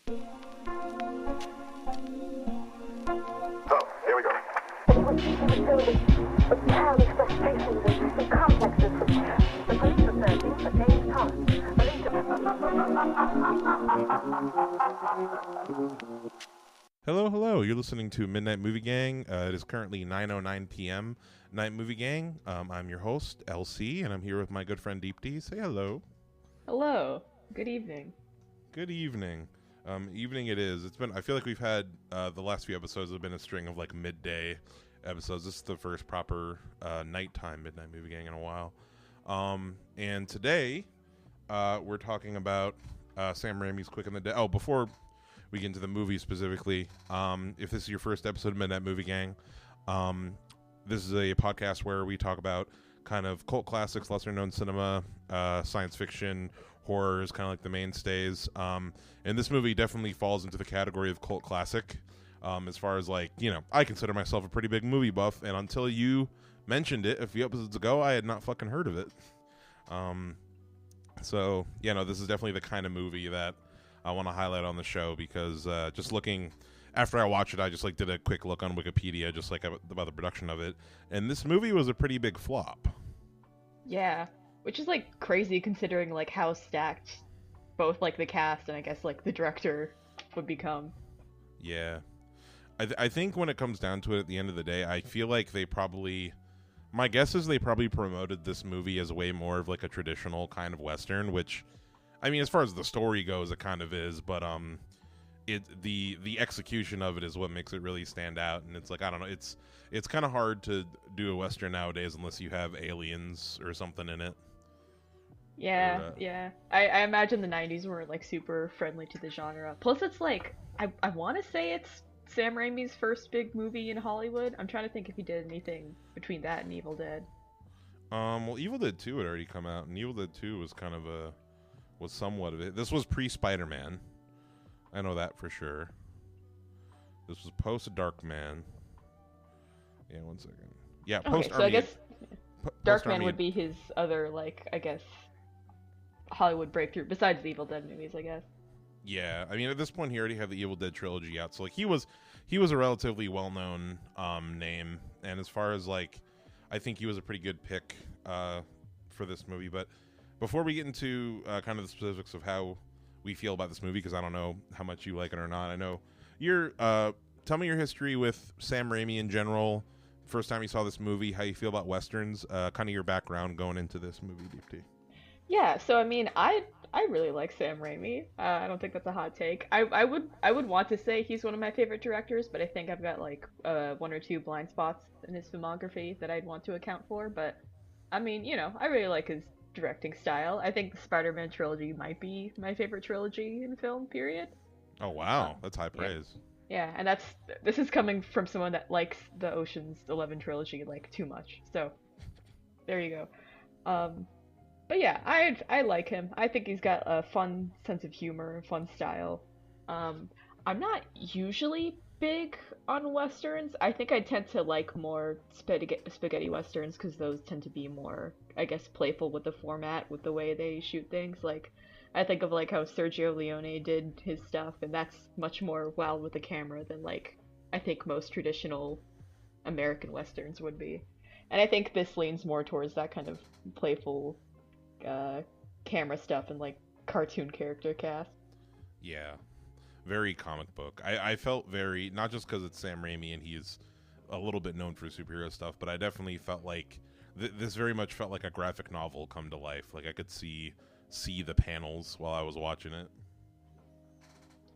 So, here we go. It was filled with childish frustrations and complexes which the police authorities for James Thomas believed to be. Hello. You're listening to Midnight Movie Gang. It is currently 9:09 p.m. Night Movie Gang. I'm your host, LC, and I'm here with my good friend Deepti. Say hello. Hello. Good evening. Good evening. Evening it is. I feel like we've had, the last few episodes have been a string of like midday episodes. This is the first proper nighttime Midnight Movie Gang in a while. And today, we're talking about Sam Raimi's Quick and the Dead. Oh, before we get into the movie specifically, if this is your first episode of Midnight Movie Gang, this is a podcast where we talk about kind of cult classics, lesser known cinema, science fiction, horror is kind of like the mainstays. And this movie definitely falls into the category of cult classic. As far as like, I consider myself a pretty big movie buff, and until you mentioned it a few episodes ago, I had not fucking heard of it. So, this is definitely the kind of movie that I want to highlight on the show because just looking, after I watched it, I just like did a quick look on Wikipedia, just like about the production of it, and this movie was a pretty big flop. Yeah, which is like crazy considering like how stacked both like the cast and I guess like the director would become. Yeah, I think when it comes down to it, at the end of the day, I feel like my guess is they probably promoted this movie as way more of like a traditional kind of Western, which, I mean, as far as the story goes, it kind of is, but the execution of it is what makes it really stand out. And it's like, I don't know, it's kind of hard to do a Western nowadays unless you have aliens or something in it. Yeah, yeah. I imagine the 90s were like super friendly to the genre. Plus it's like, I want to say it's Sam Raimi's first big movie in Hollywood. I'm trying to think if he did anything between that and Evil Dead. Well, Evil Dead 2 had already come out, and Evil Dead 2 was kind of was somewhat of it. This was pre-Spider-Man. I know that for sure. This was post-Darkman. Yeah, one second. Yeah, post-Army. Okay, so I guess Darkman Army would be his other, like, I guess, Hollywood breakthrough, besides the Evil Dead movies, I guess. Yeah, I mean, at this point, he already had the Evil Dead trilogy out, so like he was a relatively well-known name, and as far as like, I think he was a pretty good pick for this movie. But before we get into kind of the specifics of how we feel about this movie, because I don't know how much you like it or not, I know tell me your history with Sam Raimi in general. First time you saw this movie, how you feel about Westerns, kind of your background going into this movie, Deepti. Yeah, so I mean, I really like Sam Raimi. I don't think that's a hot take. I would want to say he's one of my favorite directors, but I think I've got like one or two blind spots in his filmography that I'd want to account for. But I mean, I really like his directing style. I think the Spider-Man trilogy might be my favorite trilogy in film, period. Oh wow, that's high praise. Yeah, and this is coming from someone that likes the Ocean's 11 trilogy like too much. So there you go. But yeah, I like him. I think he's got a fun sense of humor, fun style. I'm not usually big on Westerns. I think I tend to like more spaghetti Westerns because those tend to be more, I guess, playful with the format, with the way they shoot things. Like, I think of like how Sergio Leone did his stuff, and that's much more wild with the camera than like I think most traditional American Westerns would be. And I think this leans more towards that kind of playful camera stuff and like cartoon character cast. Yeah, very comic book. I felt very, not just because it's Sam Raimi and he's a little bit known for superhero stuff, but I definitely felt like this very much felt like a graphic novel come to life. Like I could see the panels while I was watching it.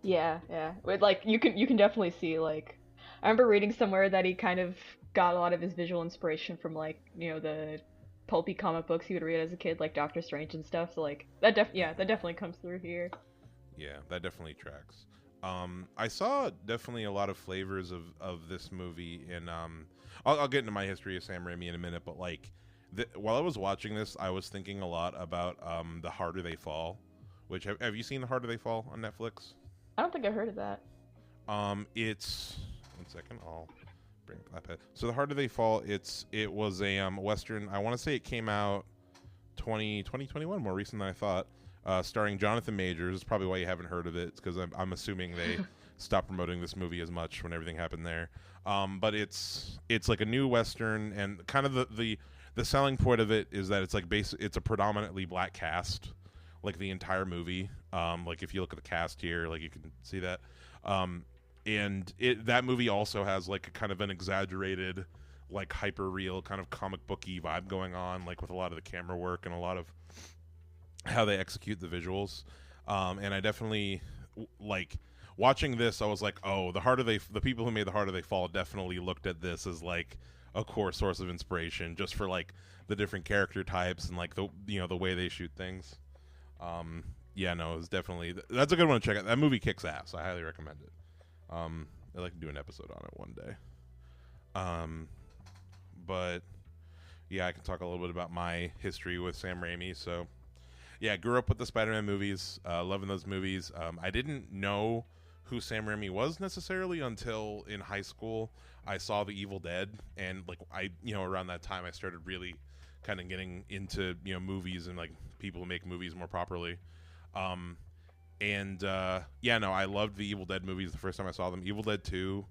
Yeah. Like you can definitely see, like, I remember reading somewhere that he kind of got a lot of his visual inspiration from like, the pulpy comic books he would read as a kid, like Doctor Strange and stuff. So like that definitely comes through here. Yeah, that definitely tracks. I saw definitely a lot of flavors of this movie, and I'll get into my history of Sam Raimi in a minute, but like while I was watching this, I was thinking a lot about The Harder They Fall, which have you seen The Harder They Fall on Netflix? I don't think I heard of that. It's one second, I'll bring up iPad. So The Harder They Fall, it was a Western. I want to say it came out 2021, more recent than I thought. starring Jonathan Majors. Is probably why you haven't heard of it. It's because I'm assuming they stopped promoting this movie as much when everything happened there. But it's like a new Western, and kind of the selling point of it is that it's like it's a predominantly black cast, like the entire movie. Like if you look at the cast here, like you can see that. And that movie also has like a kind of an exaggerated, like hyper real kind of comic booky vibe going on, like with a lot of the camera work and a lot of how they execute the visuals. And I definitely like watching this. I was like, oh, the people who made The Harder They Fall definitely looked at this as like a core source of inspiration, just for like the different character types and like the way they shoot things. Yeah, no, it's definitely that's a good one to check out. That movie kicks ass. I highly recommend it. I'd like to do an episode on it one day. But yeah, I can talk a little bit about my history with Sam Raimi. So yeah, I grew up with the Spider-Man movies, loving those movies. I didn't know who Sam Raimi was necessarily until in high school. I saw The Evil Dead, and like around that time I started really kind of getting into movies and like people who make movies more properly. I loved the Evil Dead movies the first time I saw them. Evil Dead 2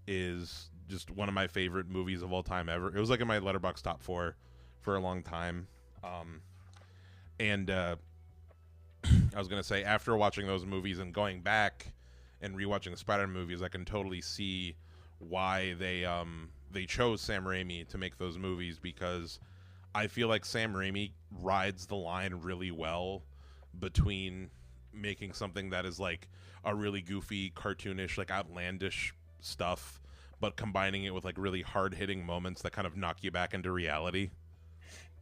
is just one of my favorite movies of all time ever. It was like in my Letterboxd top 4 for a long time. I was going to say, after watching those movies and going back and rewatching the Spider-Man movies, I can totally see why they chose Sam Raimi to make those movies, because I feel like Sam Raimi rides the line really well between making something that is like a really goofy, cartoonish, like outlandish stuff, but combining it with like really hard-hitting moments that kind of knock you back into reality.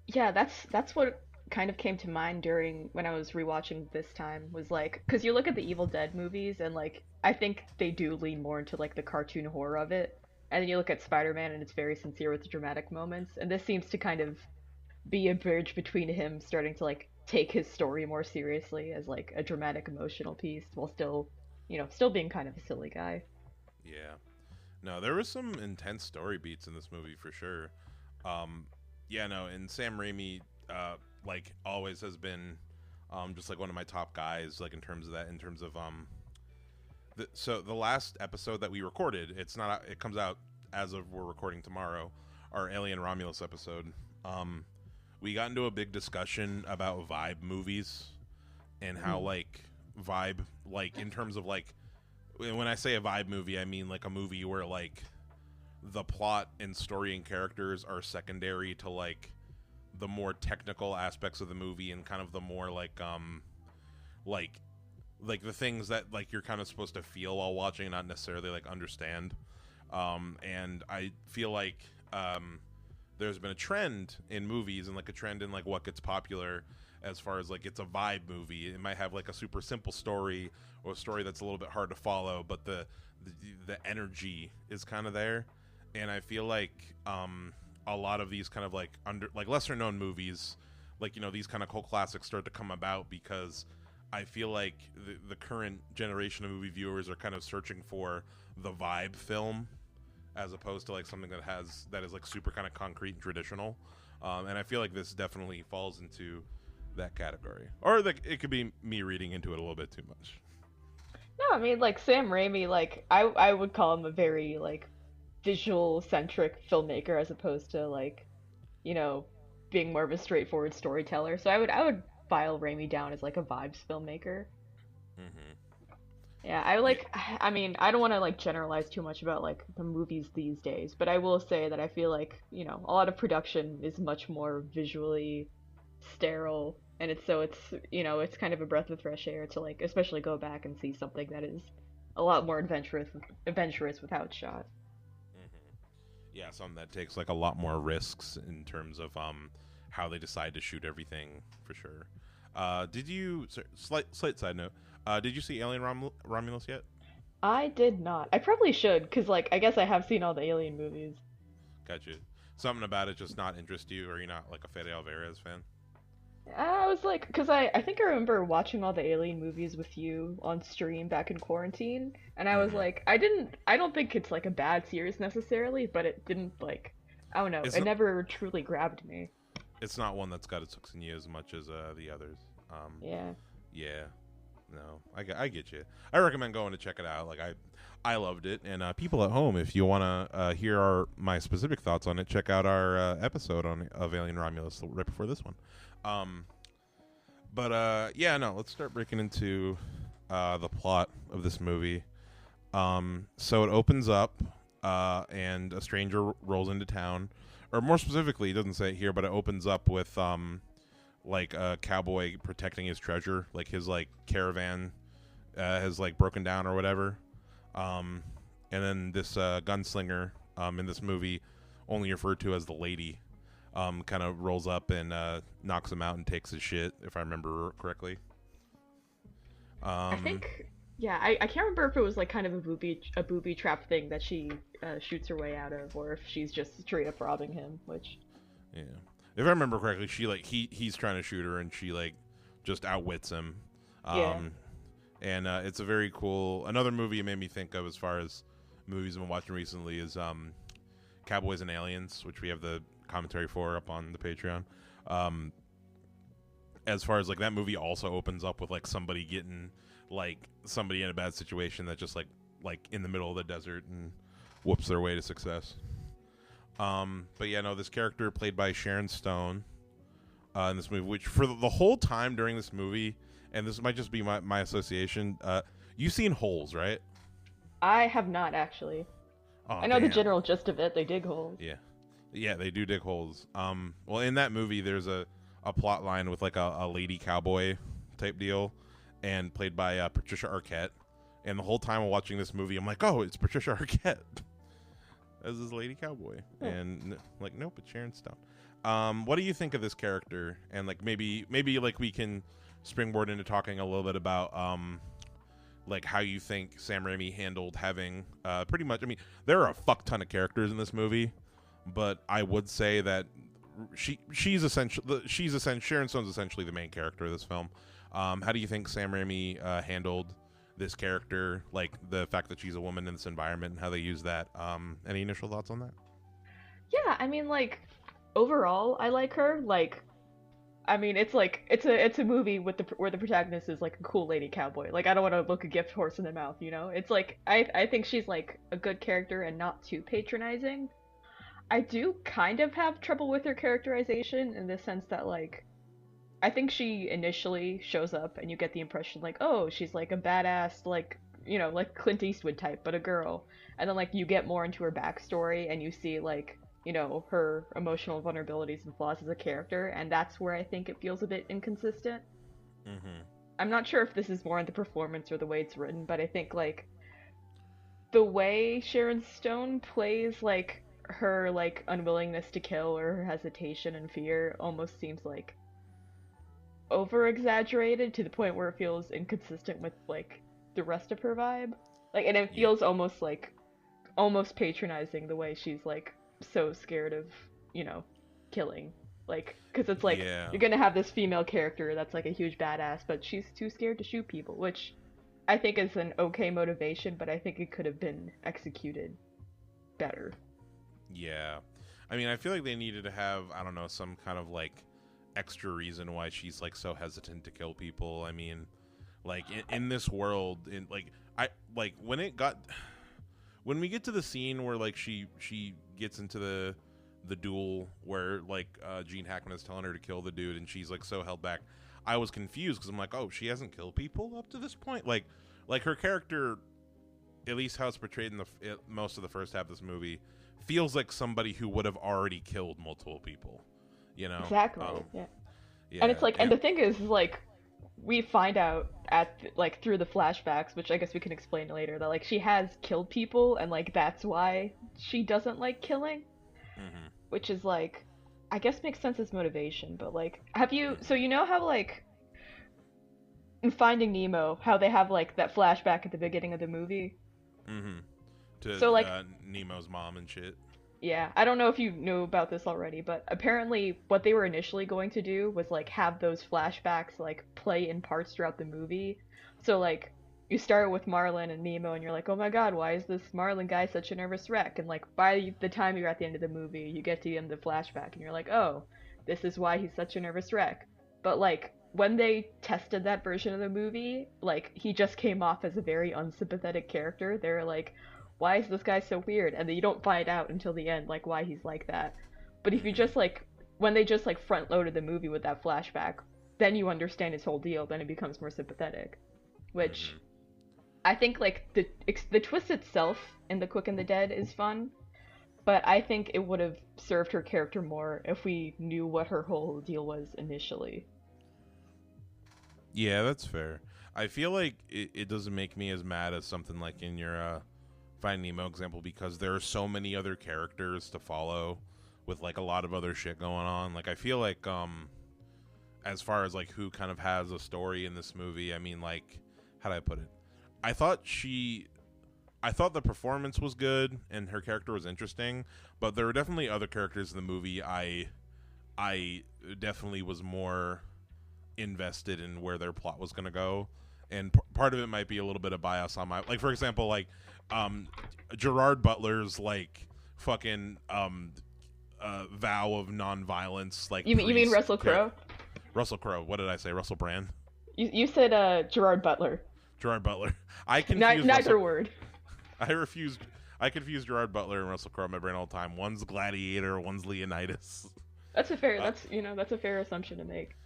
Yeah, that's what kind of came to mind during when I was rewatching this time, was like, because you look at the Evil Dead movies and like I think they do lean more into like the cartoon horror of it, and then you look at Spider-Man and it's very sincere with the dramatic moments, and this seems to kind of be a bridge between him starting to like take his story more seriously as like a dramatic emotional piece while still being kind of a silly guy. Yeah. No, there was some intense story beats in this movie for sure. And Sam Raimi like always has been just like one of my top guys, like in terms of the last episode that we recorded, it comes out as of we're recording tomorrow, our Alien Romulus episode. We got into a big discussion about vibe movies and how like vibe, like in terms of like, when I say a vibe movie, I mean like a movie where like the plot and story and characters are secondary to like the more technical aspects of the movie, and kind of the more like the things that like you're kind of supposed to feel while watching, not necessarily like understand. And I feel like there's been a trend in movies and like a trend in like what gets popular as far as like it's a vibe movie. It might have like a super simple story or a story that's a little bit hard to follow, but the energy is kind of there. And I feel like a lot of these kind of like lesser known movies, like these kind of cult classics start to come about because I feel like the current generation of movie viewers are kind of searching for the vibe film, as opposed to like something that is like super kind of concrete and traditional. And I feel like this definitely falls into that category. Or like it could be me reading into it a little bit too much. No, I mean like Sam Raimi, like I would call him a very like visual centric filmmaker as opposed to like, being more of a straightforward storyteller. So I would file Raimi down as like a vibes filmmaker. Mm-hmm. Yeah, I mean, I don't want to like generalize too much about like the movies these days, but I will say that I feel like, a lot of production is much more visually sterile, and it's kind of a breath of fresh air to like especially go back and see something that is a lot more adventurous with how it's shot. Mm-hmm. Yeah, something that takes like a lot more risks in terms of how they decide to shoot everything, for sure. Slight side note, did you see Alien Romulus yet? I did not. I probably should, because like I guess I have seen all the Alien movies. Gotcha. Something about it just not interest you, or you're not like a Fede Alvarez fan? I was like, because I think I remember watching all the Alien movies with you on stream back in quarantine, and I was Mm-hmm. like, I don't think it's like a bad series necessarily, but it didn't like, I don't know, it never truly grabbed me. It's not one that's got its hooks in you as much as the others. Yeah. Yeah. No, I get you. I recommend going to check it out. Like I loved it, and people at home, if you want to hear my specific thoughts on it, check out our episode of Alien Romulus right before this one. Yeah, no, let's start breaking into the plot of this movie. So it opens up, and a stranger rolls into town, or more specifically, it doesn't say it here, but it opens up with like a cowboy protecting his treasure, like his like caravan has like broken down or whatever, and then this gunslinger in this movie, only referred to as the lady, kind of rolls up and knocks him out and takes his shit, if I remember correctly. I think, yeah, I can't remember if it was like kind of a booby trap thing that she shoots her way out of, or if she's just straight up robbing him, which... Yeah. If I remember correctly, she like he's trying to shoot her, and she like just outwits him. Yeah. And it's a very cool. Another movie it made me think of as far as movies I've been watching recently is Cowboys and Aliens, which we have the commentary for up on the Patreon. As far as like that movie also opens up with like somebody getting like somebody in a bad situation that just like in the middle of the desert and whoops their way to success. But yeah, no, this character played by Sharon Stone in this movie, which for the whole time during this movie, and this might just be my association, you've seen Holes, right? I have not, actually. Oh, I know the damn. general gist of it. They dig holes. Yeah, they do dig holes. Well, in that movie, there's a plot line with like a lady cowboy type deal, and played by Patricia Arquette. And the whole time while watching this movie, I'm like, oh, it's Patricia Arquette as this lady cowboy. Oh. And like, nope, it's Sharon Stone. What do you think of this character? And like maybe like we can springboard into talking a little bit about like how you think Sam Raimi handled having pretty much. I mean, there are a fuck ton of characters in this movie, but I would say that she's essentially Sharon Stone's essentially the main character of this film. How do you think Sam Raimi handled this character, like the fact that she's a woman in this environment and how they use that? Any initial thoughts on that? Yeah, I mean, like, overall, I like her. Like, I mean, it's like it's a movie with where the protagonist is like a cool lady cowboy. Like, I don't want to look a gift horse in the mouth, you know? It's like I think she's like a good character and not too patronizing. I do kind of have trouble with her characterization in the sense that, like, I think she initially shows up and you get the impression like, oh, she's like a badass, like, you know, like Clint Eastwood type, but a girl. And then like you get more into her backstory and you see like, you know, her emotional vulnerabilities and flaws as a character, and that's where I think it feels a bit inconsistent. Mm-hmm. I'm not sure if this is more in the performance or the way it's written, but I think like the way Sharon Stone plays like her like unwillingness to kill or her hesitation and fear almost seems like over exaggerated to the point where it feels inconsistent with like the rest of her vibe. Like, and it feels almost like almost patronizing the way she's like so scared of, you know, killing. Like, because it's like you're gonna have this female character that's like a huge badass, but she's too scared to shoot people, which I think is an okay motivation, but I think it could have been executed better. Yeah. I mean, I feel like they needed to have, I don't know, some kind of like extra reason why she's like so hesitant to kill people. I mean, like in this world, in like when we get to the scene where like she gets into the duel where like Gene Hackman is telling her to kill the dude and she's like so held back, I was confused because I'm like, oh, she hasn't killed people up to this point. Like her character, at least how it's portrayed in most of the first half of this movie, feels like somebody who would have already killed multiple people. You know? Exactly. Yeah. And it's like, and the thing is, like, we find out like through the flashbacks, which I guess we can explain later, that like she has killed people, and like that's why she doesn't like killing. Mm-hmm. Which is like, I guess makes sense as motivation. But like, so you know how like in Finding Nemo, how they have like that flashback at the beginning of the movie. Mm-hmm. To so like Nemo's mom and shit. Yeah, I don't know if you knew about this already, but apparently what they were initially going to do was like have those flashbacks like play in parts throughout the movie. So like you start with Marlin and Nemo and you're like, oh my god, why is this Marlin guy such a nervous wreck? And like by the time you're at the end of the movie, you get to the end of the flashback and you're like, oh, this is why he's such a nervous wreck. But like when they tested that version of the movie, like, he just came off as a very unsympathetic character. They were like, why is this guy so weird? And then you don't find out until the end, like, why he's like that. But if you just, like, when they just, like, front-loaded the movie with that flashback, then you understand his whole deal, then it becomes more sympathetic. Which, I think, like, the twist itself in The Quick and the Dead is fun, but I think it would have served her character more if we knew what her whole deal was initially. Yeah, that's fair. I feel like it doesn't make me as mad as something like in your Finding Nemo example, because there are so many other characters to follow with, like, a lot of other shit going on. Like, I feel like, as far as, like, who kind of has a story in this movie, I mean, like, how do I put it? I thought the performance was good and her character was interesting, but there were definitely other characters in the movie I definitely was more invested in where their plot was going to go, and part of it might be a little bit of bias on my, like, for example, like, Gerard Butler's, like, fucking vow of non-violence, like, you mean Russell Crowe? Russell Crowe. What did I say? Russell Brand? You said Gerard Butler. Gerard Butler. I confused neither word. I confuse Gerard Butler and Russell Crowe in my brain all the time. One's Gladiator, one's Leonidas. That's a fair that's a fair assumption to make.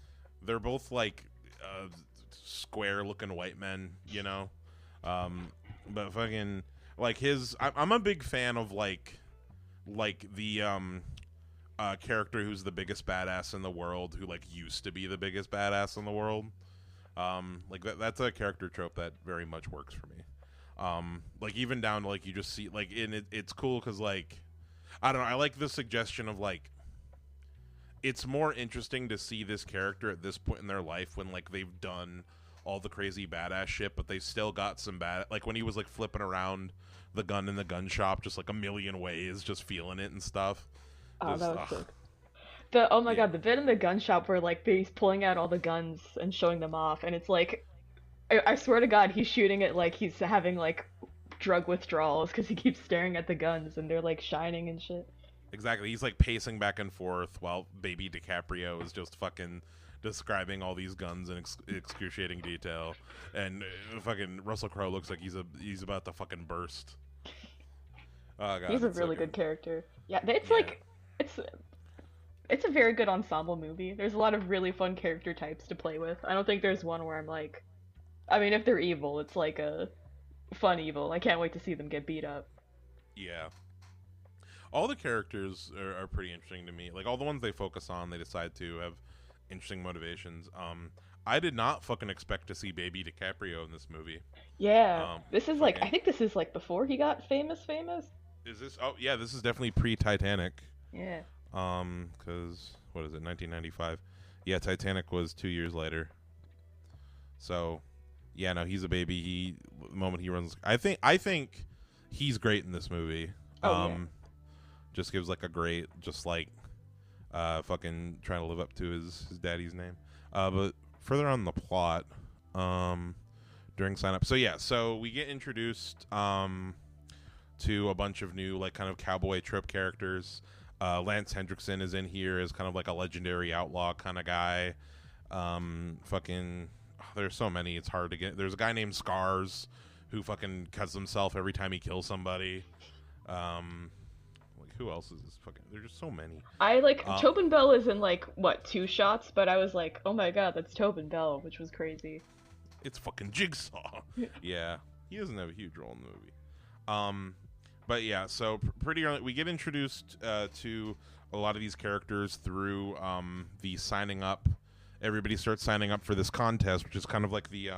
They're both, like, square-looking white men, you know? But fucking, like, I'm a big fan of, like the character who's the biggest badass in the world, who, like, used to be the biggest badass in the world. Like, that's a character trope that very much works for me. Like, even down to, like, you just see, like, it's cool because, like, I don't know, I like the suggestion of, like, it's more interesting to see this character at this point in their life when, like, they've done all the crazy badass shit, but they still got some bad, like, when he was, like, flipping around the gun in the gun shop just, like, a million ways, just feeling it and stuff. Oh, just, that was sick. Oh my god, the bit in the gun shop where, like, he's pulling out all the guns and showing them off, and it's like, I swear to God, he's shooting it like he's having, like, drug withdrawals because he keeps staring at the guns and they're, like, shining and shit. Exactly. He's, like, pacing back and forth while baby DiCaprio is just fucking describing all these guns in excruciating detail, and fucking Russell Crowe looks like he's about to fucking burst. Oh god, he's a really good character. Yeah, like, it's a very good ensemble movie. There's a lot of really fun character types to play with. I don't think there's one where I'm like, I mean, if they're evil, it's like a fun evil. I can't wait to see them get beat up. Yeah. All the characters are pretty interesting to me. Like, all the ones they focus on, they decide to have interesting motivations. I did not fucking expect to see baby DiCaprio in this movie. Yeah. This is, like, I think this is, like, before he got famous? Is this? Oh, yeah, this is definitely pre-Titanic. Yeah. Because, what is it, 1995? Yeah, Titanic was 2 years later. So, yeah, no, he's a baby. The moment he runs, I think he's great in this movie. Yeah. Just gives, like, a great, just, like, fucking trying to live up to his daddy's name. But further on the plot, during sign up. So yeah, so we get introduced to a bunch of new, like, kind of cowboy trope characters. Lance Hendrickson is in here as kind of like a legendary outlaw kind of guy. There's so many, it's hard to get. There's a guy named Scars who fucking cuts himself every time he kills somebody. Like, who else is this fucking? There's just so many. I like Tobin Bell is in, like, what, 2 shots, but I was like, oh my god, that's Tobin Bell, which was crazy. It's fucking Jigsaw. Yeah, he doesn't have a huge role in the movie. But yeah, so pretty early we get introduced to a lot of these characters through the signing up. Everybody starts signing up for this contest, which is kind of like the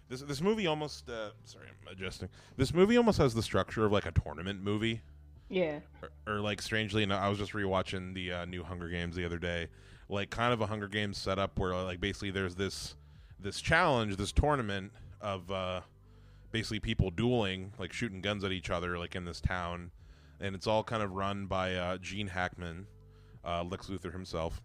this movie almost sorry, I'm adjusting. This movie almost has the structure of, like, a tournament movie. Yeah. Or like, strangely enough, I was just rewatching the new Hunger Games the other day. Like, kind of a Hunger Games setup where, like, basically there's this challenge, this tournament of basically people dueling, like, shooting guns at each other, like, in this town, and it's all kind of run by Gene Hackman, Lex Luthor himself,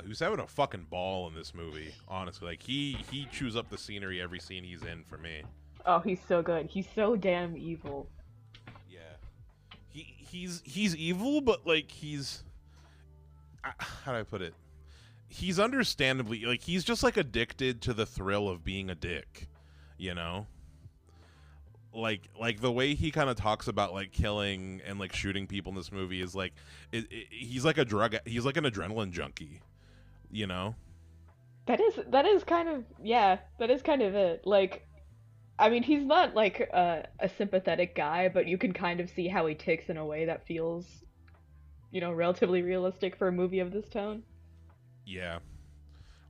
who's having a fucking ball in this movie. Honestly, like, he chews up the scenery every scene he's in for me. Oh, he's so good. He's so damn evil. He's evil, but, like, how do I put it? he's understandably like he's just like addicted to the thrill of being a dick, you know. Like the way he kind of talks about like killing and like shooting people in this movie is like he's like he's like an adrenaline junkie, you know. That is kind of, yeah, that is kind of it. Like, I mean, he's not like a sympathetic guy, but you can kind of see how he ticks in a way that feels, you know, relatively realistic for a movie of this tone. Yeah,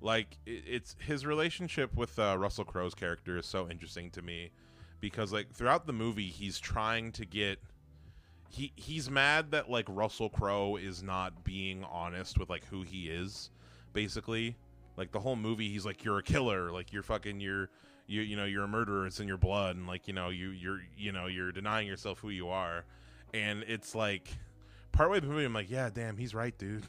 like it's his relationship with Russell Crowe's character is so interesting to me, because like throughout the movie he's trying to get he's mad that like Russell Crowe is not being honest with like who he is, basically. Like the whole movie he's like, you're a killer, like you're fucking you know you're a murderer, it's in your blood, and like you're denying yourself who you are. And it's like partway through the movie I'm like, yeah, damn, he's right, dude.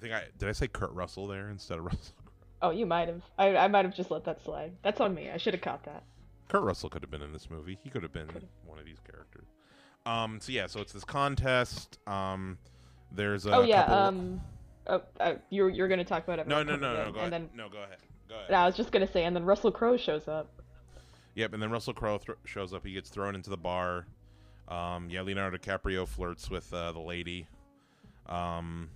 Did I say Kurt Russell there instead of Russell? Oh, you might have. I might have just let that slide. That's on me. I should have caught that. Kurt Russell could have been in this movie. He could have been one of these characters. So yeah, so it's this contest. There's a you're gonna talk about it. No, go ahead. Go ahead. No, I was just gonna say, and then Russell Crowe shows up. Yep, and then Russell Crowe shows up. He gets thrown into the bar. Yeah, Leonardo DiCaprio flirts with the lady. And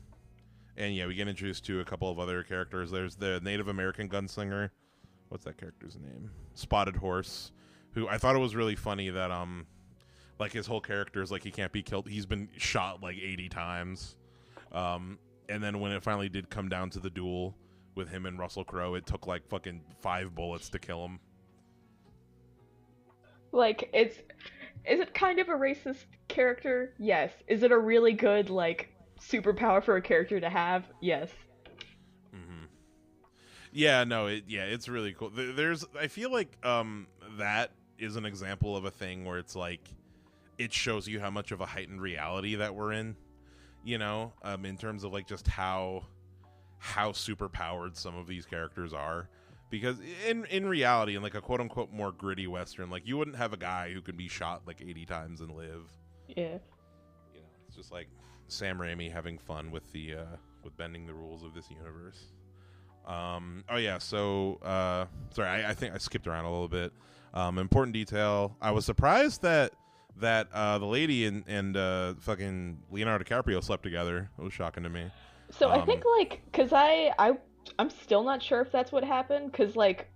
yeah, we get introduced to a couple of other characters. There's the Native American gunslinger. What's that character's name? Spotted Horse, who I thought it was really funny that like his whole character is like he can't be killed. He's been shot like 80 times. And then when it finally did come down to the duel with him and Russell Crowe, it took like fucking 5 bullets to kill him. Like, is it kind of a racist character? Yes. Is it a really good like superpower for a character to have? Yes. Mm-hmm. Yeah, no, it's really cool. I feel like that is an example of a thing where it's like it shows you how much of a heightened reality that we're in, you know, in terms of like just how super powered some of these characters are. Because in reality, in like a quote unquote more gritty Western, like you wouldn't have a guy who could be shot like 80 times and live. Yeah. You know, it's just like Sam Raimi having fun with the with bending the rules of this universe. Oh yeah, so sorry, I think I skipped around a little bit. Important detail. I was surprised that the lady and fucking Leonardo DiCaprio slept together. It was shocking to me. So I think like, cause I'm still not sure if that's what happened, cause like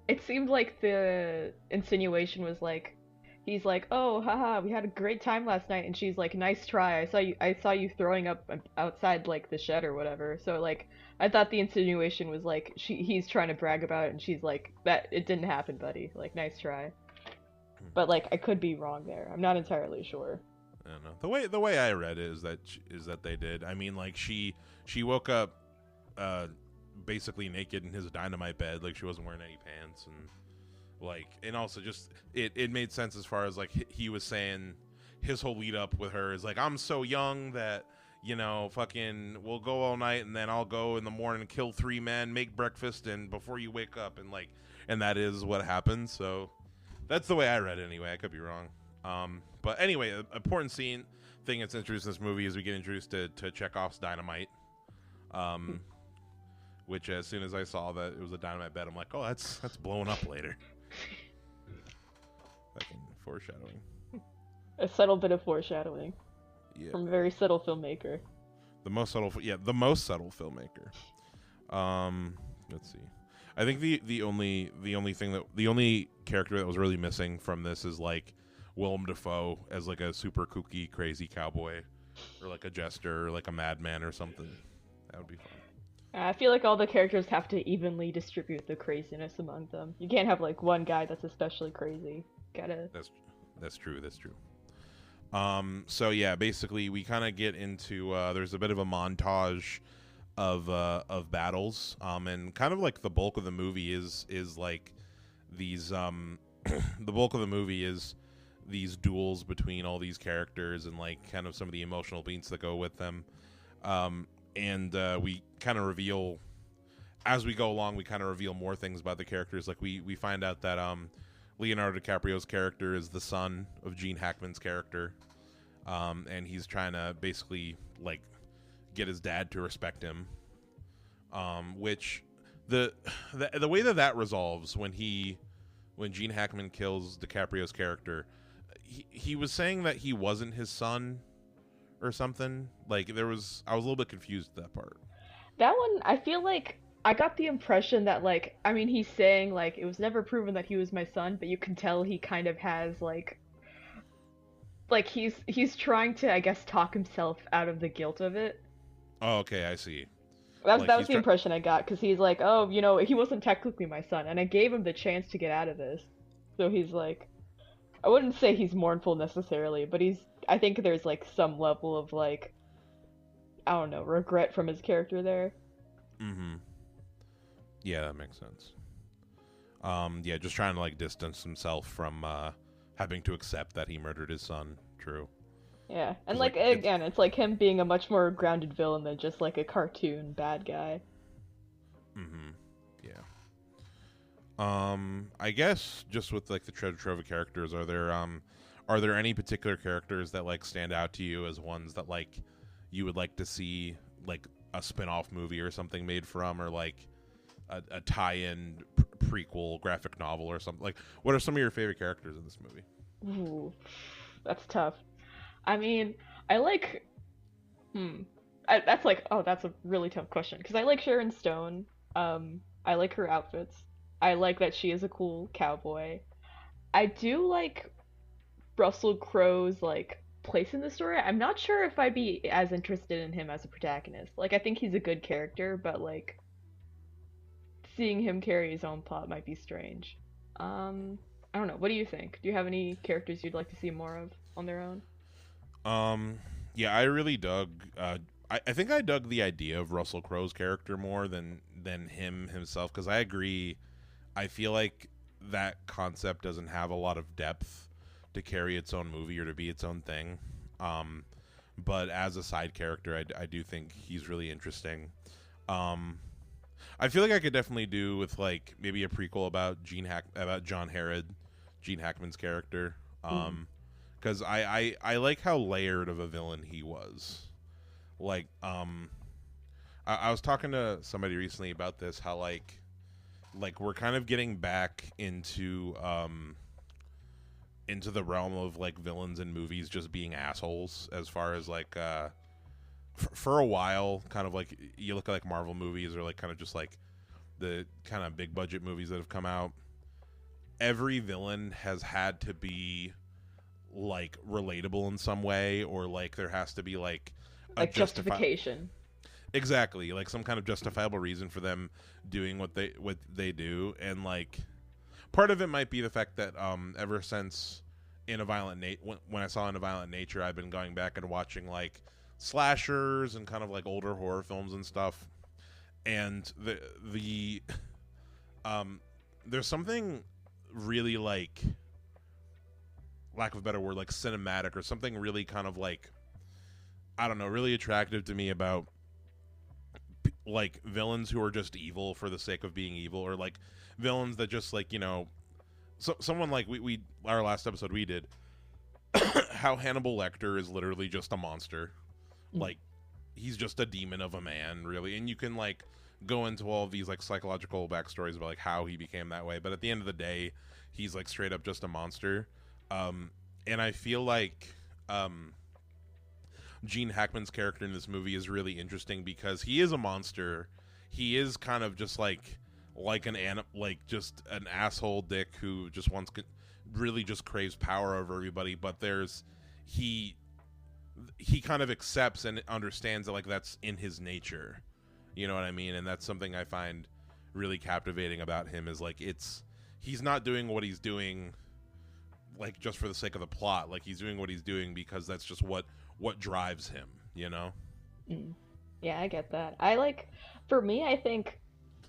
it seemed like the insinuation was like, he's like, oh, haha, we had a great time last night, and she's like, nice try. I saw you throwing up outside like the shed or whatever. So like, I thought the insinuation was like he's trying to brag about it, and she's like, that it didn't happen, buddy. Like, nice try. But like, I could be wrong there. I'm not entirely sure. I don't know. The way I read it is that they did. I mean, like she woke up basically naked in his dynamite bed, like she wasn't wearing any pants, and like, and also just it made sense as far as like he was saying his whole lead up with her is like, I'm so young that, you know, fucking we'll go all night and then I'll go in the morning and kill 3 men, make breakfast, and before you wake up, and like, and that is what happens. So that's the way I read it anyway. I could be wrong. But anyway, an important thing that's introduced in this movie is we get introduced to Chekhov's dynamite. Which as soon as I saw that it was a dynamite bed, I'm like, oh, that's blowing up later. Fucking foreshadowing. A subtle bit of foreshadowing. Yeah. From a very subtle filmmaker. The most subtle filmmaker. Let's see. I think the only character that was really missing from this is like Willem Dafoe as like a super kooky, crazy cowboy, or like a jester, or like a madman or something. That would be fun. I feel like all the characters have to evenly distribute the craziness among them. You can't have like one guy that's especially crazy. That's true. So yeah, basically we kind of get into there's a bit of a montage of battles, and kind of like the bulk of the movie is like these the bulk of the movie is these duels between all these characters and like kind of some of the emotional beats that go with them. And we kind of reveal, as we go along, we kind of reveal more things about the characters. Like we find out that Leonardo DiCaprio's character is the son of Gene Hackman's character. and he's trying to basically like get his dad to respect him. Which the way that resolves when Gene Hackman kills DiCaprio's character, he was saying that he wasn't his son or something. Like I was a little bit confused at that part. That one, I feel like I got the impression that like, I mean, he's saying like it was never proven that he was my son, but you can tell he kind of has like he's trying to, I guess, talk himself out of the guilt of it. Oh, okay, I see. That was the impression I got, because he's like, oh, you know, he wasn't technically my son, and I gave him the chance to get out of this. So he's like, I wouldn't say he's mournful necessarily, but I think there's like some level of like, I don't know, regret from his character there. Mm-hmm. Yeah, that makes sense. Yeah, just trying to like distance himself from having to accept that he murdered his son. True. Yeah, and like again, it's like him being a much more grounded villain than just like a cartoon bad guy. Mm-hmm. Yeah. I guess just with like the treasure trove of characters, are there any particular characters that like stand out to you as ones that like you would like to see like a spin-off movie or something made from, or like a tie-in prequel graphic novel or something? Like, what are some of your favorite characters in this movie? Ooh, that's tough. I mean, I like, that's a really tough question, because I like Sharon Stone. I like her outfits. I like that she is a cool cowboy. I do like Russell Crowe's like place in the story. I'm not sure if I'd be as interested in him as a protagonist. Like, I think he's a good character, but like seeing him carry his own plot might be strange. I don't know. What do you think? Do you have any characters you'd like to see more of on their own? Yeah, I really dug. I think I dug the idea of Russell Crowe's character more than him himself, because I agree. I feel like that concept doesn't have a lot of depth to carry its own movie or to be its own thing. But as a side character, I do think he's really interesting. I feel like I could definitely do with like maybe a prequel about John Herod, Gene Hackman's character. Because I like how layered of a villain he was. Like, I was talking to somebody recently about this, how like we're kind of getting back into the realm of like villains in movies just being assholes, as far as like for a while, kind of like you look at like Marvel movies or like kind of just like the kind of big budget movies that have come out, every villain has had to be like relatable in some way, or like there has to be like a justification. Exactly, like some kind of justifiable reason for them doing what they do. And like part of it might be the fact that ever since when I saw In a Violent Nature, I've been going back and watching like slashers and kind of like older horror films and stuff, and the there's something really, like, lack of a better word, like cinematic, or something really kind of like, I don't know, really attractive to me about like villains who are just evil for the sake of being evil, or like villains that just like, you know, someone like we our last episode we did how Hannibal Lecter is literally just a monster. Like, he's just a demon of a man, really, and you can like go into all of these like psychological backstories about like how he became that way, but at the end of the day he's like straight up just a monster. And I feel like Gene Hackman's character in this movie is really interesting because he is a monster. He is kind of just like just an asshole dick who just really just craves power over everybody, but he kind of accepts and understands that like that's in his nature. You know what I mean? And that's something I find really captivating about him, is like he's not doing what he's doing like just for the sake of the plot. Like, he's doing what he's doing because that's just what drives him, you know? Yeah, I get that. For me, I think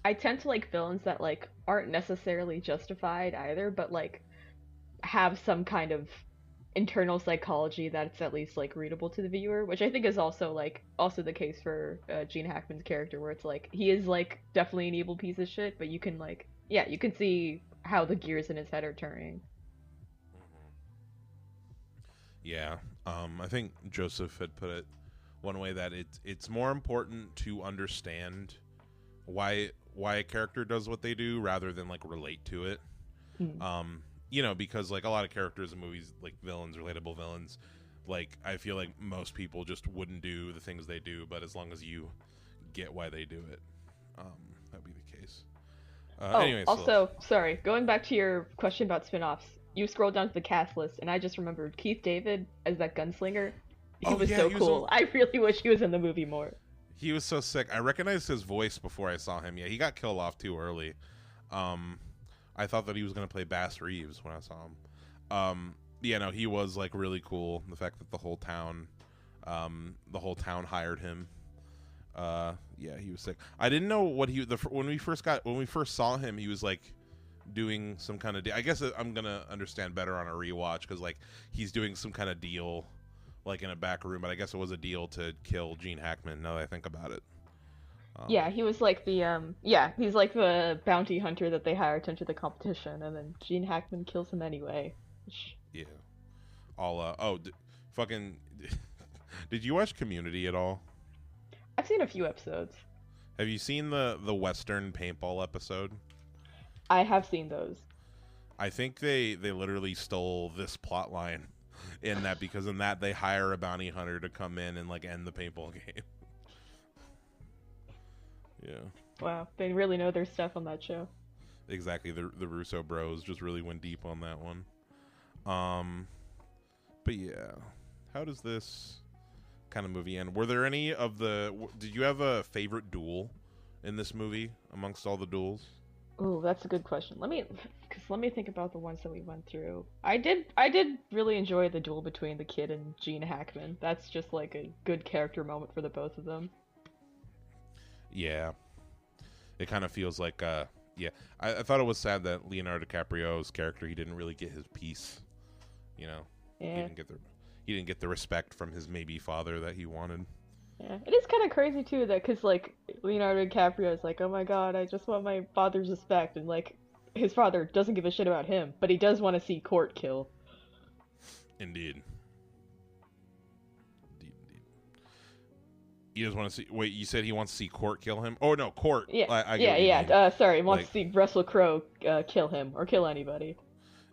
I tend to like villains that like aren't necessarily justified either, but like have some kind of internal psychology that's at least like readable to the viewer, which I think is also the case for Gene Hackman's character, where it's like he is like definitely an evil piece of shit, but you can like, yeah, you can see how the gears in his head are turning. Yeah. I think Joseph had put it one way that it's more important to understand why a character does what they do rather than like relate to it. Mm. Because like a lot of characters in movies, like villains, relatable villains, like I feel like most people just wouldn't do the things they do, but as long as you get why they do it, that'd be the case. Anyway, also, sorry, going back to your question about spin-offs, you scrolled down to the cast list, and I just remembered Keith David as that gunslinger. He was so cool. I really wish he was in the movie more. He was so sick. I recognized his voice before I saw him. Yeah, he got killed off too early. I thought that he was going to play Bass Reeves when I saw him. He was like really cool. The fact that the whole town hired him. He was sick. I didn't know what when we first saw him, he was like doing some kind of I guess I'm gonna understand better on a rewatch because like he's doing some kind of deal like in a back room, but I guess it was a deal to kill Gene Hackman. Now that I think about it. He was like he's like the bounty hunter that they hired to enter the competition, and then Gene Hackman kills him anyway. Yeah. Fucking. Did you watch Community at all? I've seen a few episodes. Have you seen the Western paintball episode? I have seen those. I think they literally stole this plot line in that because in that they hire a bounty hunter to come in and like end the paintball game. Yeah. Wow, they really know their stuff on that show. Exactly. The Russo bros just really went deep on that one. But yeah, how does this kind of movie end? Were there any of did you have a favorite duel in this movie amongst all the duels? Oh, that's a good question. Let me think about the ones that we went through. I did really enjoy the duel between the kid and Gene Hackman. That's just like a good character moment for the both of them. Yeah. It kind of feels like I thought it was sad that Leonardo DiCaprio's character, he didn't really get his piece. Yeah. He didn't get the respect from his maybe father that he wanted. Yeah, it is kind of crazy too that because like Leonardo DiCaprio is like, oh my god, I just want my father's respect, and like his father doesn't give a shit about him, but he does want to see Court kill. Indeed. He does want to see. Wait, you said he wants to see Court kill him? Oh no, Court. Yeah. Sorry, wants to see Russell Crowe kill him or kill anybody.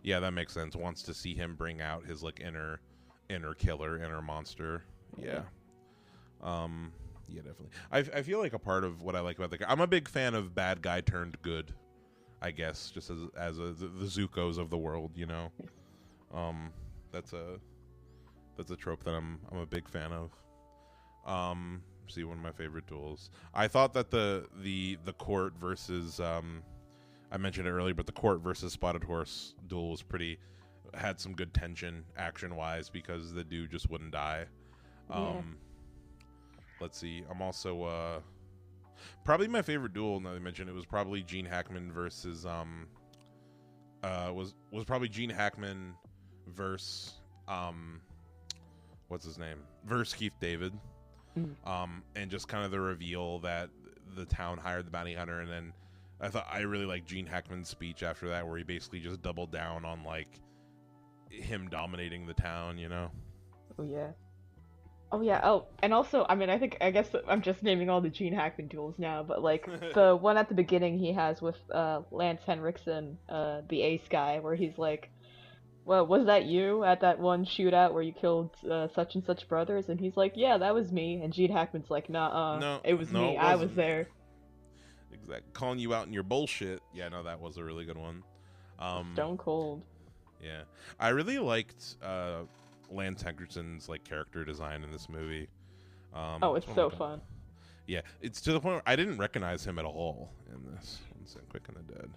Yeah, that makes sense. Wants to see him bring out his like inner killer, inner monster. Yeah. Yeah, definitely. I feel like a part of what I like about the guy, I'm a big fan of bad guy turned good, I guess, just as the Zukos of the world, you know. That's a trope that I'm a big fan of. See, one of my favorite duels. I thought that the Court versus I mentioned it earlier, but the Court versus Spotted Horse duel was had some good tension action wise because the dude just wouldn't die. Let's see. I'm also probably my favorite duel. Now that I mentioned it was probably Gene Hackman versus was probably Gene Hackman versus what's his name versus Keith David. And just kind of the reveal that the town hired the bounty hunter, and then I really liked Gene Hackman's speech after that, where he basically just doubled down on like him dominating the town, you know. And also, I guess I'm just naming all the Gene Hackman duels now, but like the one at the beginning he has with Lance Henriksen, the ace guy, where he's like, well, was that you at that one shootout where you killed such and such brothers? And he's like, yeah, that was me. And Gene Hackman's like, no, it was me. I was there. Exactly. Calling you out in your bullshit. Yeah, no, that was a really good one. Stone cold. Yeah. I really liked Lance Henriksen's like character design in this movie. It's so fun. Yeah, it's to the point where I didn't recognize him at all in this. Quick and the Dead.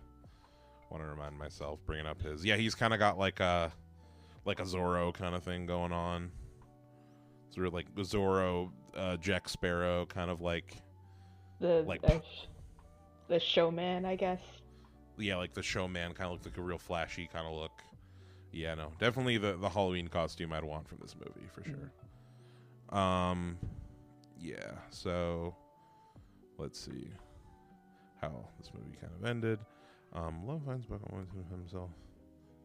Want to remind myself, bringing up his. Yeah, he's kind of got like a Zorro kind of thing going on. Sort of like the Zorro, Jack Sparrow, kind of like the showman, I guess. Yeah, like the showman, kind of looks like a real flashy kind of look. Yeah, no, definitely the Halloween costume I'd want from this movie for sure. Yeah, so let's see how this movie kind of ended. Love finds back on himself.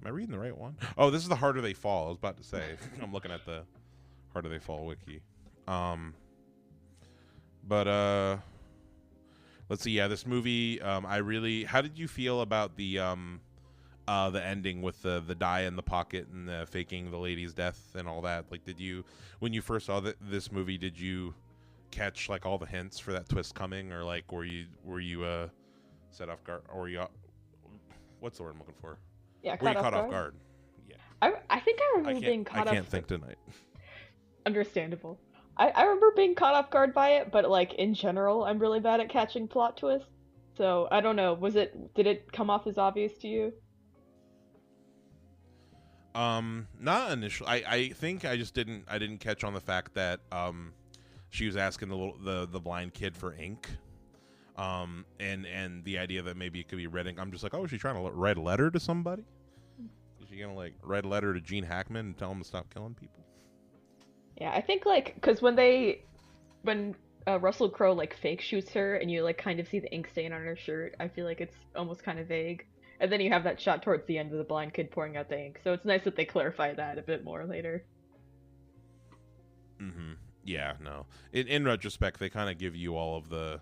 Am I reading the right one? Oh, this is the Harder They Fall. I was about to say. I'm looking at the Harder They Fall wiki. But let's see. Yeah, this movie. I really. How did you feel about the ending with the dye in the pocket and the faking the lady's death and all that? Like, did you, when you first saw this movie, did you catch like all the hints for that twist coming, or like were you set off guard, or you what's the word I'm looking for? Yeah, were you caught off guard? Yeah. I think I remember being caught off. I can't think tonight. Understandable. I remember being caught off guard by it, but like in general, I'm really bad at catching plot twists. So I don't know. Did it come off as obvious to you? Not initially. I think I just didn't catch on the fact that she was asking the blind kid for ink. And the idea that maybe it could be red ink. I'm just like, oh, is she trying to write a letter to somebody? Is she gonna like write a letter to Gene Hackman and tell him to stop killing people? Yeah, I think like because when Russell Crowe like fake shoots her and you like kind of see the ink stain on her shirt, I feel like it's almost kind of vague. And then you have that shot towards the end of the blind kid pouring out the ink. So it's nice that they clarify that a bit more later. Mm-hmm. Yeah, no. In retrospect, they kind of give you all the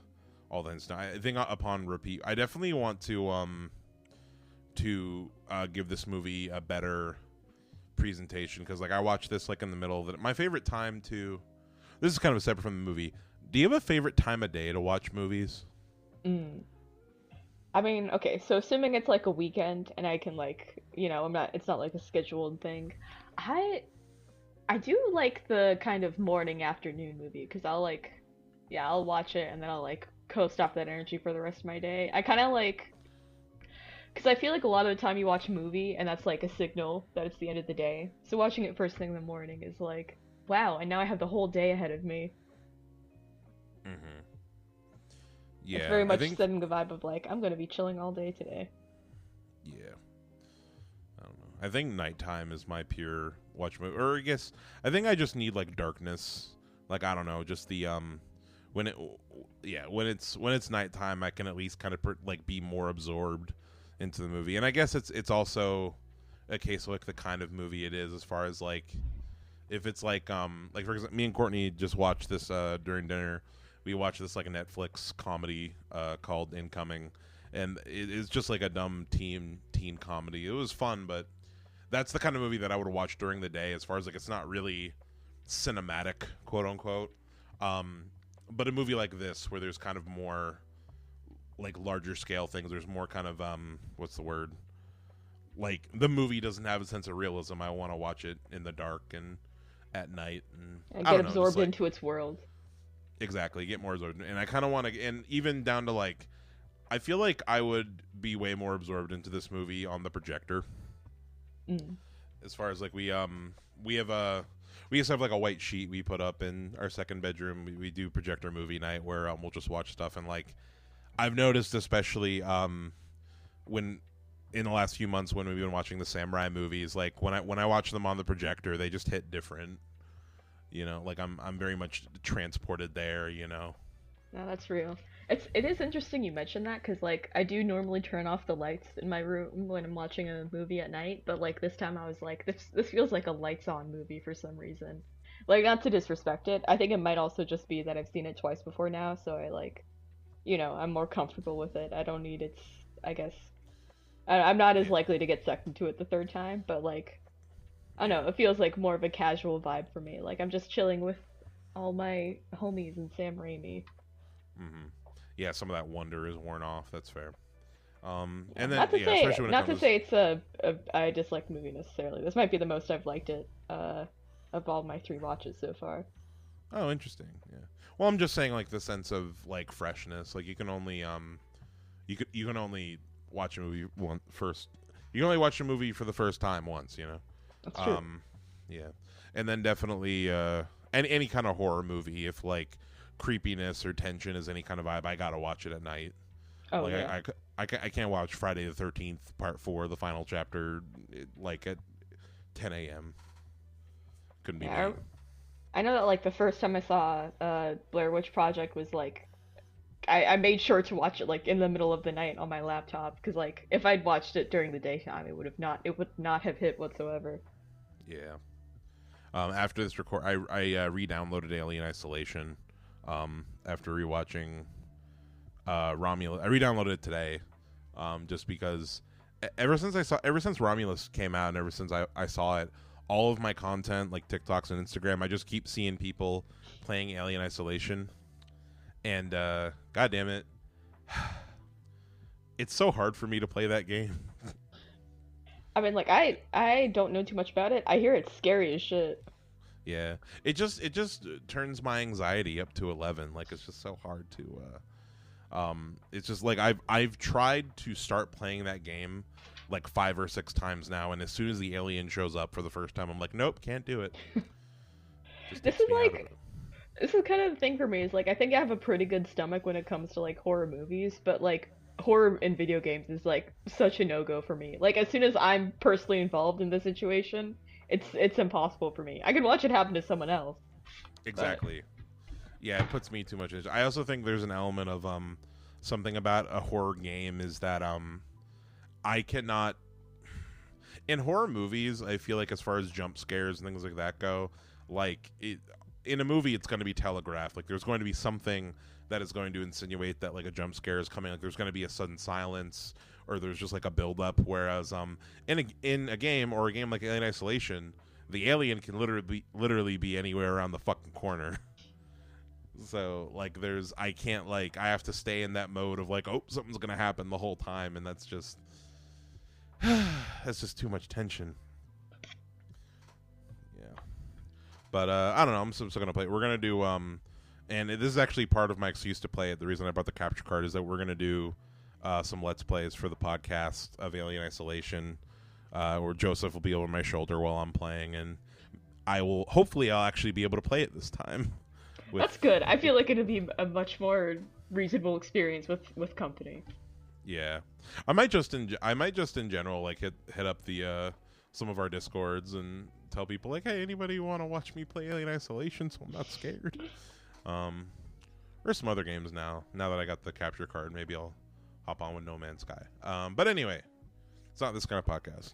hints. Now, I think upon repeat, I definitely want to give this movie a better presentation, because like I watched this like in the middle of it. My favorite time to, this is kind of a separate from the movie. Do you have a favorite time of day to watch movies? I mean, okay, so assuming it's like a weekend and I can like, it's not like a scheduled thing. I do like the kind of morning afternoon movie, because I'll watch it and then I'll like coast off that energy for the rest of my day. I kind of like, because I feel like a lot of the time you watch a movie and that's like a signal that it's the end of the day. So watching it first thing in the morning is like, wow, and now I have the whole day ahead of me. Mm-hmm. Yeah, it's very much setting the vibe of like, I'm gonna be chilling all day today. Yeah. I don't know. I think nighttime is my pure watch movie, or I think I just need like darkness. Like, I don't know, just the when it's nighttime, I can at least kind of like be more absorbed into the movie. And I guess it's also a case of like the kind of movie it is, as far as like if it's like for example, me and Courtney just watched this during dinner. We watched this like a Netflix comedy called Incoming, and it's just like a dumb teen comedy. It was fun, but that's the kind of movie that I would watch during the day, as far as like it's not really cinematic, quote unquote. But a movie like this, where there's kind of more like larger scale things, there's more kind of what's the word? Like the movie doesn't have a sense of realism. I want to watch it in the dark and at night and get absorbed into its world. Exactly, get more absorbed. And I kind of want to, and even down to like, I feel like I would be way more absorbed into this movie on the projector. As far as like we used to have like a white sheet we put up in our second bedroom. We do projector movie night where we'll just watch stuff, and like I've noticed, especially when in the last few months when we've been watching the Sam Raimi movies, like when I watch them on the projector, they just hit different. Like I'm very much transported there. No, that's real. It is interesting you mentioned that, because like I do normally turn off the lights in my room when I'm watching a movie at night, but like this time I was like, this feels like a lights on movie for some reason. Like, not to disrespect it, I think it might also just be that I've seen it twice before now, so I like, I'm more comfortable with it. I don't need its, I guess, I'm not as likely to get sucked into it the third time, but like, I don't know, it feels like more of a casual vibe for me. Like I'm just chilling with all my homies and Sam Raimi. Mm-hmm. Yeah, some of that wonder is worn off. That's fair. And then not to say it's I dislike the movie necessarily. This might be the most I've liked it of all my 3 watches so far. Oh, interesting. Yeah. Well, I'm just saying like the sense of like freshness. Like you can only you can only watch a movie first. You can only watch a movie for the first time once. That's true. Yeah, and then definitely any kind of horror movie, if like creepiness or tension is any kind of vibe, I gotta watch it at night. Oh, like, yeah. I can't watch Friday the 13th Part 4, the final chapter, like at 10 a.m. Couldn't be me. I know that like the first time I saw Blair Witch Project was like I made sure to watch it like in the middle of the night on my laptop because like if I'd watched it during the daytime, it would not have hit whatsoever. Yeah. After this record, I re-downloaded Alien Isolation. After rewatching Romulus, I re-downloaded it today. Just because ever since Romulus came out, and ever since I saw it, all of my content like TikToks and Instagram, I just keep seeing people playing Alien Isolation, and God damn it, it's so hard for me to play that game. I mean, like I don't know too much about it. I hear it's scary as shit. Yeah, it just turns my anxiety up to 11. Like it's just so hard to. It's just like I've tried to start playing that game like 5 or 6 times now, and as soon as the alien shows up for the first time, I'm like, nope, can't do it. Just This takes is me out of like it. this is kind of the thing for me is like I think I have a pretty good stomach when it comes to like horror movies, but like horror in video games is like such a no-go for me. Like as soon as I'm personally involved in the situation, it's impossible for me. I can watch it happen to someone else, but Exactly. Yeah, it puts me too much into. I also think there's an element of something about a horror game is that I cannot in horror movies. I feel like as far as jump scares and things like that go, like in a movie it's going to be telegraphed. Like there's going to be something that is going to insinuate that like a jump scare is coming. Like there's going to be a sudden silence or there's just like a build up. Whereas in a game or a game like Alien Isolation, the alien can literally be anywhere around the fucking corner. So like I can't like I have to stay in that mode of like, oh, something's gonna happen the whole time, and that's just that's just too much tension. Yeah. But I don't know, I'm still gonna play it. We're gonna do and this is actually part of my excuse to play it. The reason I brought the capture card is that we're gonna do some let's plays for the podcast of Alien Isolation, where Joseph will be over my shoulder while I'm playing, and I'll actually be able to play it this time. that's good. I feel like it'd be a much more reasonable experience with company. Yeah, I might just in general like hit up the some of our discords and tell people like, hey, anybody want to watch me play Alien Isolation so I'm not scared. There's some other games now that I got the capture card. Maybe I'll hop on with No Man's Sky. But anyway, it's not this kind of podcast.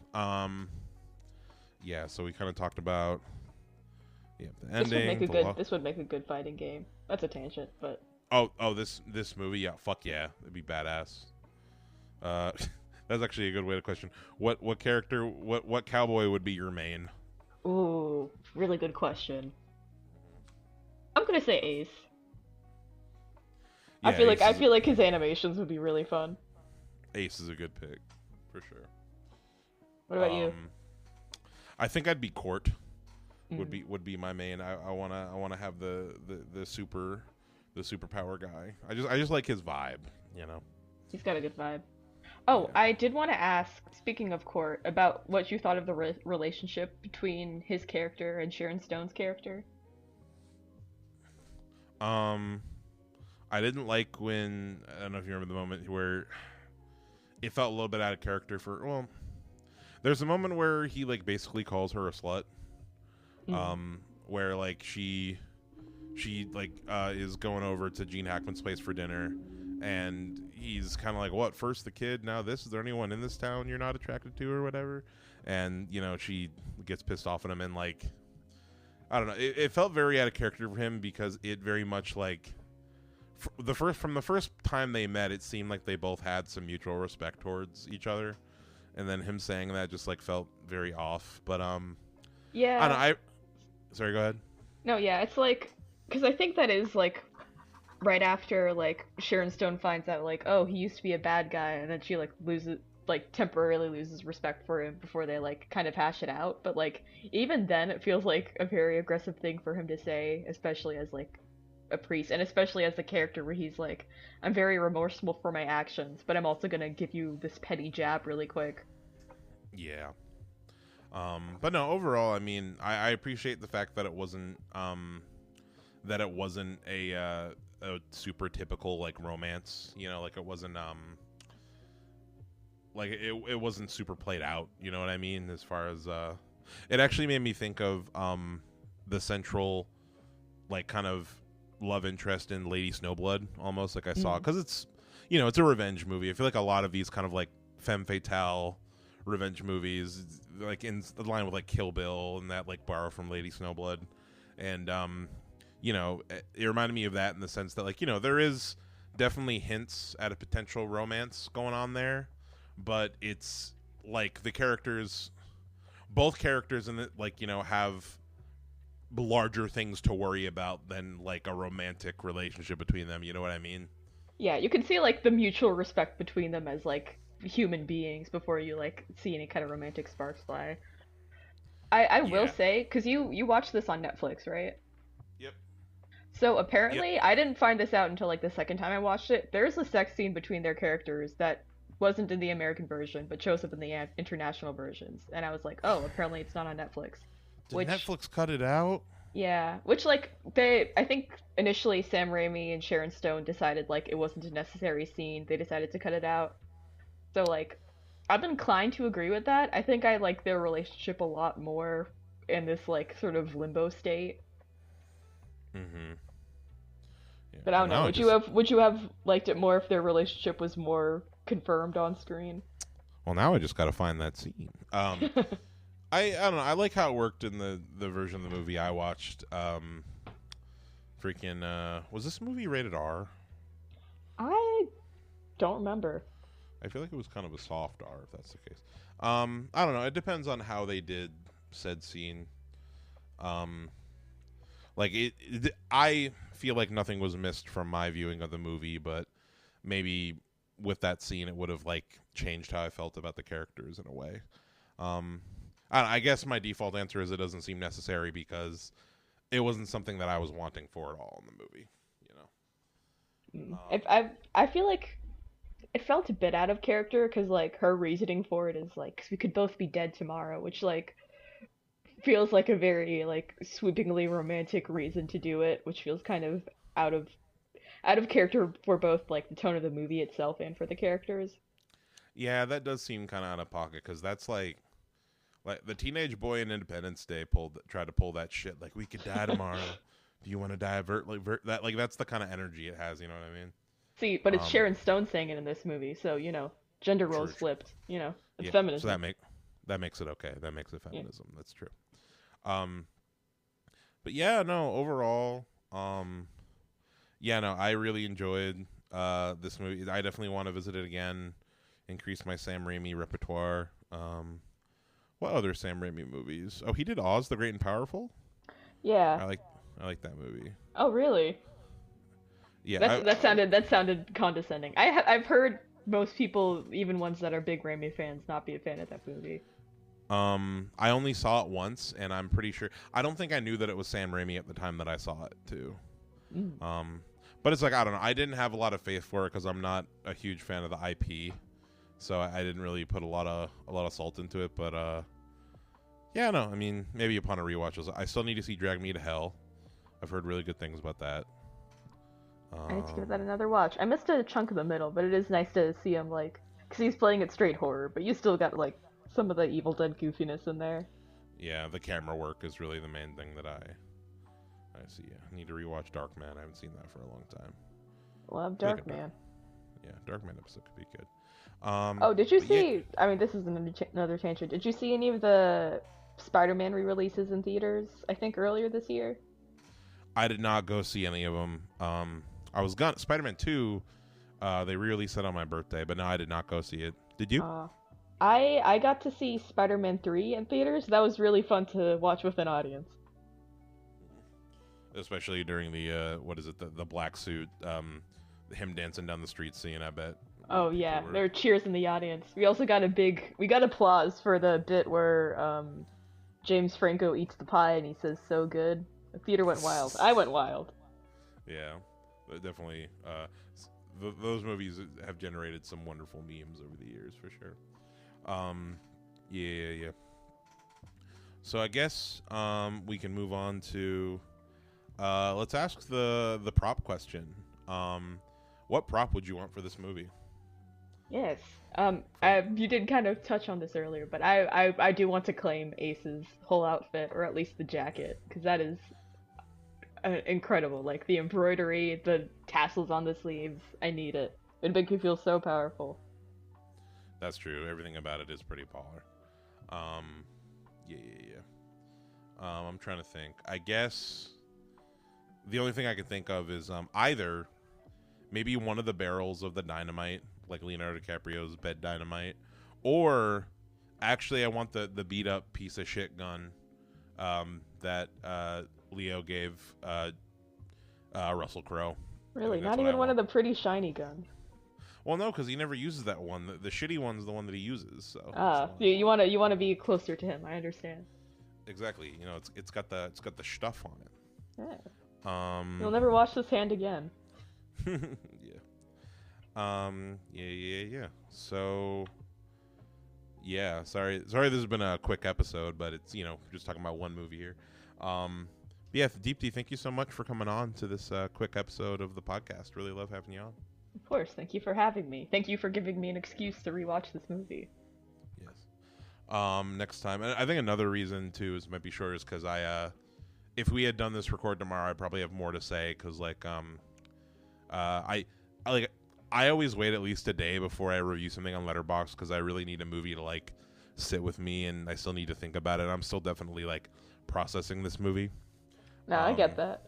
Yeah, so we kind of talked about the ending. This would make a good fighting game. That's a tangent, but This movie, yeah, fuck yeah, it'd be badass. That's actually a good way to question. What cowboy would be your main? ooh, really good question. I'm gonna say Ace. Yeah, I feel like his animations would be really fun. Ace is a good pick for sure. What about you? I think I'd be Court. Mm. Would be my main. I wanna have the superpower guy. I just like his vibe, you know. He's got a good vibe. Oh, Yeah. I did want to ask, speaking of Court, about what you thought of the relationship between his character and Sharon Stone's character. I didn't like when I don't know if you remember the moment where it felt a little bit out of character there's a moment where he like basically calls her a slut. Where like she like is going over to Gene Hackman's place for dinner, and he's kind of like, what, first the kid, now this, is there anyone in this town you're not attracted to or whatever? And you know, she gets pissed off at him, and like I don't know, it felt very out of character for him because it very much like from the first time they met, it seemed like they both had some mutual respect towards each other, and then him saying that just like felt very off. But I don't Yeah. know, sorry, go ahead. No, yeah, it's like, because I think that is like right after like Sharon Stone finds out like, oh, he used to be a bad guy, and then she like temporarily loses respect for him before they like kind of hash it out. But like even then, it feels like a very aggressive thing for him to say, especially as like a priest, and especially as the character where he's like, I'm very remorseful for my actions, but I'm also gonna give you this petty jab really quick. Yeah. But no, overall, I mean, I appreciate the fact that it wasn't a super typical like romance, you know, like it wasn't like it wasn't super played out, you know what I mean? As far as it actually made me think of the central like kind of love interest in Lady Snowblood almost, like I saw, because it's, you know, it's a revenge movie. I feel like a lot of these kind of like femme fatale revenge movies, like in the line with like Kill Bill and that, like borrow from Lady Snowblood, and you know, it reminded me of that in the sense that, like, you know, there is definitely hints at a potential romance going on there, but it's like the characters, both characters in it, like, you know, have larger things to worry about than like a romantic relationship between them. You know what I mean? Yeah, you can see like the mutual respect between them as like human beings before you like see any kind of romantic sparks fly. I will Yeah. say, because you watched this on Netflix, right? Yep. So Yep. apparently, I didn't find this out until like the second time I watched it. There's a sex scene between their characters that wasn't in the American version, but shows up in the international versions. And I was like, oh, apparently it's not on Netflix. Did Which, Netflix cut it out? yeah, which like I think initially Sam Raimi and Sharon Stone decided like it wasn't a necessary scene. They decided to cut it out. So like, I'm inclined to agree with that. I think I like their relationship a lot more in this like sort of limbo state. Mm-hmm. Yeah. But I Well, don't know. now I just Would you have liked it more if their relationship was more confirmed on screen? well now I just got to find that scene. I don't know. I like how it worked in the version of the movie I watched. Was this movie rated R? I don't remember. I feel like it was kind of a soft R, if that's the case. I don't know. It depends on how they did said scene. Like I feel like nothing was missed from my viewing of the movie, but maybe with that scene, it would have like changed how I felt about the characters in a way. I guess my default answer is it doesn't seem necessary because it wasn't something that I was wanting for at all in the movie. You know. If I feel like it felt a bit out of character because like her reasoning for it is like 'cause we could both be dead tomorrow, which like feels like a very like sweepingly romantic reason to do it, which feels kind of out of character for both like the tone of the movie itself and for the characters. Yeah, that does seem kind of out of pocket because that's like the teenage boy in Independence Day tried to pull that shit. Like, we could die tomorrow. Do you want to die that? Like, that's the kind of energy it has. You know what I mean? See, but it's Sharon Stone saying it in this movie, so you know, gender roles True. flipped. You know, it's Yeah, feminism. so that makes it okay. That makes it feminism. Yeah. That's true. But yeah, no. Overall, yeah, no. I really enjoyed this movie. I definitely want to visit it again. Increase my Sam Raimi repertoire. What other Sam Raimi movies? Oh, he did Oz the Great and Powerful. Yeah. I like that movie. Oh, really? Yeah. That sounded condescending. I've heard most people, even ones that are big Raimi fans, not be a fan of that movie. I only saw it once, and I'm pretty sure I don't think I knew that it was Sam Raimi at the time that I saw it too. But it's like, I don't know. I didn't have a lot of faith for it because I'm not a huge fan of the IP. So I didn't really put a lot of salt into it, but yeah, no, I mean, maybe upon a rewatch, I still need to see Drag Me to Hell. I've heard really good things about that. I need to give that another watch. I missed a chunk of the middle, but it is nice to see him like, because he's playing it straight horror, but you still got like some of the Evil Dead goofiness in there. Yeah, the camera work is really the main thing that I see. I need to rewatch Darkman. I haven't seen that for a long time. Love Darkman. Yeah, Darkman episode could be good. Oh, did you see? Yeah. I mean, this is another tangent. Did you see any of the Spider-Man re-releases in theaters? I think earlier this year. I did not go see any of them. I was gone. Spider-Man 2. They re-released it on my birthday, but no, I did not go see it. Did you? I got to see Spider-Man 3 in theaters. That was really fun to watch with an audience. Especially during the the black suit, him dancing down the street scene. I bet. Oh yeah, there were cheers in the audience. We also got applause for the bit where James Franco eats the pie and he says "so good." The theater went wild. I went wild. Yeah, definitely. Those movies have generated some wonderful memes over the years, for sure. Yeah. So I guess we can move on to let's ask the prop question. What prop would you want for this movie? Yes. You did kind of touch on this earlier, but I do want to claim Ace's whole outfit, or at least the jacket, because that is incredible. Like the embroidery, the tassels on the sleeves. I need it. It'd make me feel so powerful. That's true. Everything about it is pretty baller. Yeah. I'm trying to think. I guess the only thing I can think of is either maybe one of the barrels of the dynamite, like Leonardo DiCaprio's bed dynamite, or actually I want the beat up piece of shit gun that Leo gave Russell Crowe. Really? Not even one of the pretty shiny guns. Well, no, because he never uses that one. The shitty one's the one that he uses. So. You want to be closer to him. I understand. Exactly. You know, it's got the stuff on it. Yeah. You'll never wash this hand again. Yeah. Yeah. So. Yeah. Sorry. This has been a quick episode, but it's just talking about one movie here. Yeah, Deepti, thank you so much for coming on to this quick episode of the podcast. Really love having you on. Of course. Thank you for having me. Thank you for giving me an excuse to rewatch this movie. Yes. Next time, and I think another reason too is might be short is because if we had done this record tomorrow, I'd probably have more to say because I always wait at least a day before I review something on Letterboxd because I really need a movie to sit with me and I still need to think about it. I'm still definitely processing this movie. No, I get that.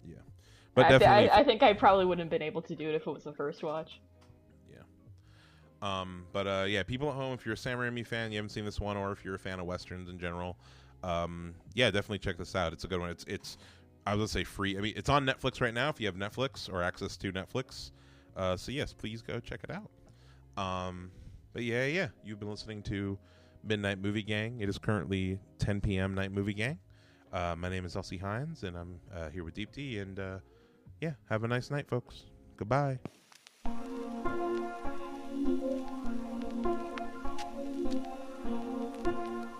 Yeah, but definitely, I think I probably wouldn't have been able to do it if it was the first watch. But yeah, people at home, if you're a Sam Raimi fan, you haven't seen this one, or if you're a fan of westerns in general, yeah, definitely check this out. It's a good one. It's I would say free. I mean, it's on Netflix right now if you have Netflix or access to Netflix. So yes, please go check it out. But yeah, you've been listening to Midnight Movie Gang. It is currently 10 p.m. Night Movie Gang. My name is Elsie Hines, and I'm here with Deepti. And yeah, have a nice night, folks. Goodbye.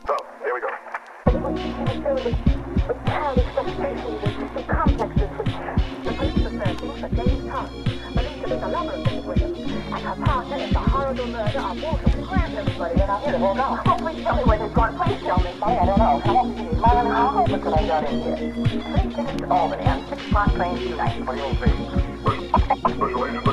So, here we go. With childish frustrations and complexes which the police are searching for James Thomas, believed to be the lover of Miss Williams, and her partner in the horrible murder of Walter. Grab everybody and I'll hit it all go. Oh, please tell me where this gone. Please tell me. Sorry, I don't know. How long did you man? How hopeless could I got in here? 3 tickets to Albany on 6 o'clock train tonight. What do you think? Special agent.